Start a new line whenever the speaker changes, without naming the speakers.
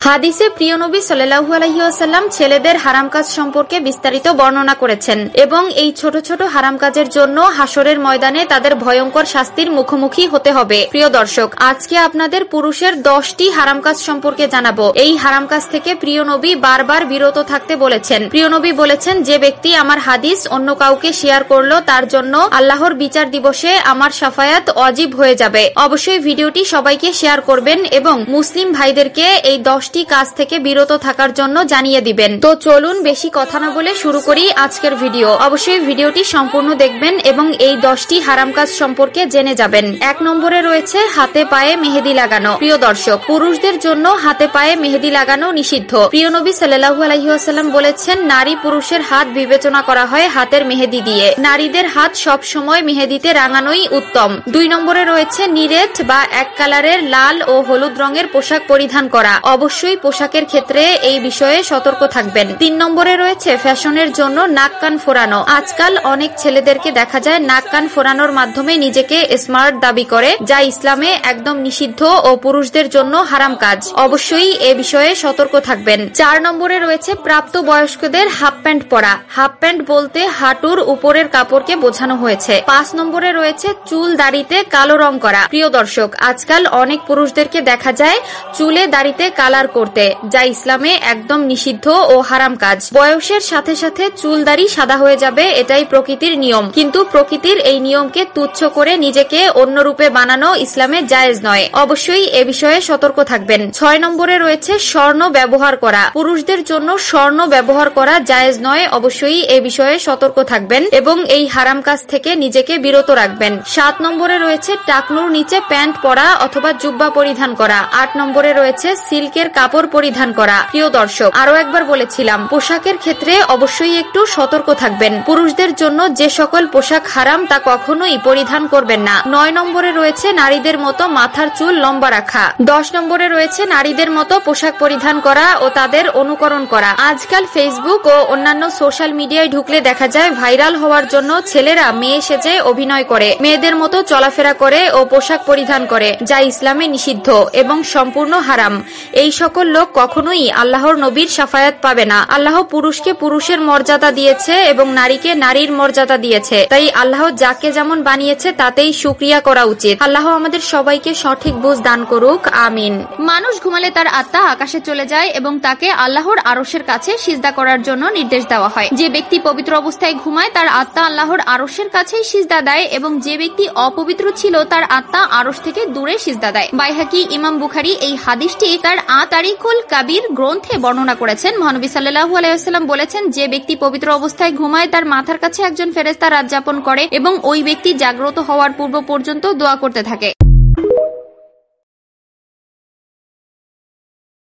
হাদিসে প্রিয় নবী সাল্লাল্লাহু আলাইহি ওয়াসাল্লাম ছেলেদের হারাম কাজ সম্পর্কে বিস্তারিত বর্ণনা করেছেন এবং এই ছোট ছোট হারাম কাজের জন্য হাসরের ময়দানে তাদের ভয়ঙ্কর শাস্তির মুখোমুখি হতে হবে। প্রিয় দর্শক, আজকে আপনাদের পুরুষের 10টি হারাম কাজ সম্পর্কে জানাবো। এই হারাম কাজ থেকে প্রিয় নবী বারবার বিরত থাকতে বলেছেন। প্রিয় নবী বলেছেন, যে ব্যক্তি আমার হাদিস অন্য কাউকে শেয়ার করলো তার জন্য আল্লাহর বিচার দিবসে আমার শাফায়াত ওয়াজিব হয়ে যাবে। অবশ্যই ভিডিওটি সবাইকে শেয়ার করবেন এবং মুসলিম ভাইদেরকে এই 10টি কাজ থেকে বিরত থাকার জন্য জানিয়ে দিবেন। তো চলুন বেশি কথা না বলে শুরু করি আজকের ভিডিও। অবশ্যই ভিডিওটি সম্পূর্ণ দেখবেন এবং এই 10টি হারাম কাজ সম্পর্কে জেনে যাবেন। 1 নম্বরে রয়েছে হাতে পায়ে মেহেদি লাগানো। প্রিয় দর্শক, পুরুষদের জন্য হাতে পায়ে মেহেদি লাগানো নিষিদ্ধ। প্রিয় নবী সাল্লাল্লাহু আলাইহি ওয়াসাল্লাম বলেছেন, নারী পুরুষের হাত বিবেচনা করা হয় হাতের মেহেদি দিয়ে। নারীদের হাত সব সময় মেহেদিতে রাঙানোই উত্তম। 2 নম্বরে রয়েছে নিরেট বা এক কালারের লাল ও হলুদ রঙের পোশাক পরিধান করা। অবশ্যই পোশাকের ক্ষেত্রে এই বিষয়ে সতর্ক থাকবেন। 3 নম্বরে রয়েছে ফ্যাশনের জন্য নাক কান ফোরানো। আজকাল অনেক ছেলেদেরকে দেখা যায় নাক কান ফোরানোর মাধ্যমে নিজেকে স্মার্ট দাবি করে, যা ইসলামে একদম নিষিদ্ধ ও পুরুষদের জন্য হারাম কাজ। অবশ্যই এ বিষয়ে সতর্ক থাকবেন। 4 নম্বরে রয়েছে প্রাপ্ত বয়স্কদের হাফ প্যান্ট পরা। হাফ প্যান্ট বলতে হাঁটুর উপরের কাপড়কে বোঝানো হয়েছে। 5 নম্বরে রয়েছে চুল দাড়িতে কালো রং করা। প্রিয় দর্শক, আজকাল অনেক পুরুষদেরকে দেখা যায় চুলে দাড়িতে কালার করতে, যা ইসলামে একদম নিষিদ্ধ ও হারাম কাজ। বয়সের সাথে সাথে চুল দাড়ি সাদা হয়ে যাবে, এটাই প্রকৃতির নিয়ম। কিন্তু প্রকৃতির এই নিয়মকে তুচ্ছ করে নিজেকে অন্য রূপে বানানো ইসলামে জায়েজ নয়। অবশ্যই এ বিষয়ে সতর্ক থাকবেন। 6 নম্বরে রয়েছে স্বর্ণ ব্যবহার করা। পুরুষদের জন্য স্বর্ণ ব্যবহার করা জায়েজ নয়। অবশ্যই এ বিষয়ে সতর্ক থাকবেন এবং এই হারাম কাজ থেকে নিজেকে বিরত রাখবেন। 7 নম্বরে রয়েছে টাকনুর নিচে প্যান্ট পরা অথবা জুব্বা পরিধান করা। 8 নম্বরে রয়েছে সিল্কের কাপড় পরিধান করা। প্রিয় দর্শক, আরো একবার বলেছিলাম, পোশাকের ক্ষেত্রে অবশ্যই একটু সতর্ক থাকবেন। পুরুষদের জন্য যে সকল পোশাক হারাম তা কখনোই পরিধান করবেন না। 9 নম্বরে রয়েছে নারীদের মতো মাথার চুল লম্বা রাখা। 10 নম্বরে রয়েছে নারীদের মতো পোশাক পরিধান করা ও তাদের অনুকরণ করা। আজকাল ফেসবুক ও অন্যান্য সোশ্যাল মিডিয়ায় ঢুকলে দেখা যায় ভাইরাল হওয়ার জন্য ছেলেরা মেয়ে সেজে অভিনয় করে, মেয়েদের মতো চলাফেরা করে ও পোশাক পরিধান করে, যা ইসলামে নিষিদ্ধ এবং সম্পূর্ণ হারাম। এই সকল লোক কখনোই আল্লাহর নবীর শাফায়াত পাবে না। আল্লাহ পুরুষকে পুরুষের মর্যাদা দিয়েছে এবং নারীকে নারীর মর্যাদা দিয়েছে, তাই আল্লাহ যাকে যেমন বানিয়েছে তাতেই শুকরিয়া করা উচিত। আল্লাহ আমাদের সবাইকে সঠিক বুঝ দান করুক, আমিন। মানুষ ঘুমালে তার আত্মা আকাশে চলে যায় এবং তাকে আল্লাহর আরশের কাছে সিজদা করার জন্য নির্দেশ দেওয়া হয়। যে ব্যক্তি পবিত্র অবস্থায় ঘুমায় তার আত্মা আল্লাহর আরশের কাছেই সিজদা দেয় এবং যে ব্যক্তি অপবিত্র ছিল তার আত্মা আরশ থেকে দূরে সিজদা দেয়। বাইহাকি ইমাম বুখারী এই হাদিসটি তার তারিকুল কাবির গ্রন্থে বর্ণনা করেছেন। মহানবী সাল্লাল্লাহু আলাইহি ওয়াসাল্লাম বলেছেন, যে ব্যক্তি পবিত্র অবস্থায় ঘুমায় তার মাথার কাছে একজন ফেরেশতা রাত যাপন করে এবং ওই ব্যক্তি জাগ্রত হওয়ার পূর্ব পর্যন্ত দোয়া করতে থাকে।